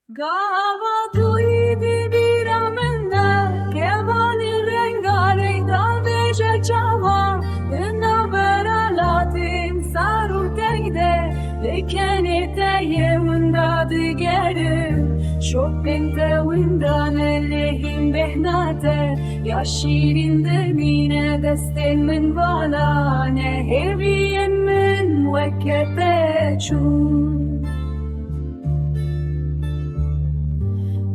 Gavatoyi biramında kevani rengarenk dalveşe çava Dına beralatim saruteyde Lekenete yevunda digerim Şobbente windan elehim behnate Ya şirin demine destin min vala Neheriyen min vekete çun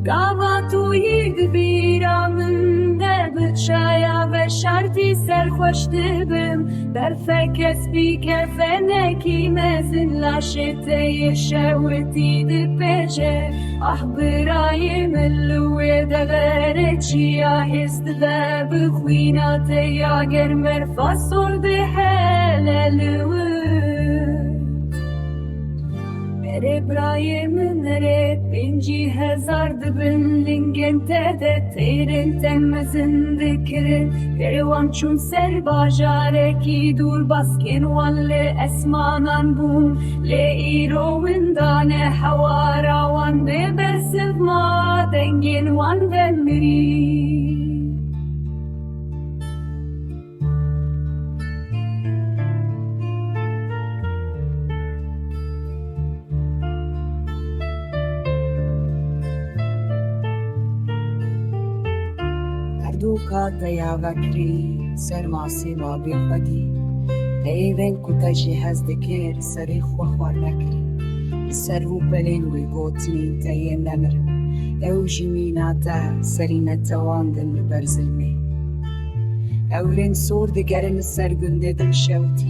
Gavatoyi biramında bıçaya ve şartı serhoş dibim Berfekes bir kefene kimezin laşete yeşeveti dipeşe Ah birayim elluye devere çiya hizdive bıkhvinate ya germer fasol de helelüve Ebrahim'in binci hezar dibin lingente de terin temmezin dikrin Perivan çun ser bajareki dur baskin wan le esmanan bun Le iro windane hawara wan de bersiv ma dengin wan venmiri Duka daya vakri sermasi ma bifadi Eyven kutaji hazdekir sarih wakhwar nakri Servu belin wi gotni tayen namr Ew jiminata serinata wandin berzilmi Ewlin sur digerin sergundedir şevti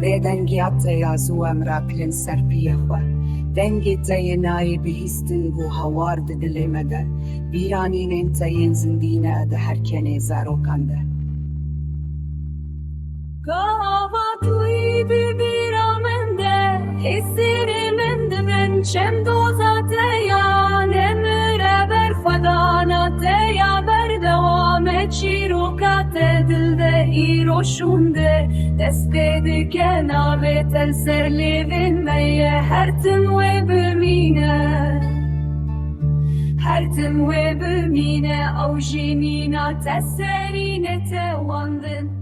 Bedengi hatta yazu emraklin serpiye khwar Dengi tayen ayı bihistin bu havar didilemede Biraninin tayen zindine de herkene zarokanda Gavatoyi biramında hissirimin dibin Şemdozate ya nemre ber fadanate ya ber devame çirokate dilde iroşunde Destedi kenave tel serlevin meye hertim ve bümine Hertim ve bümine Avjinina teserine te wandin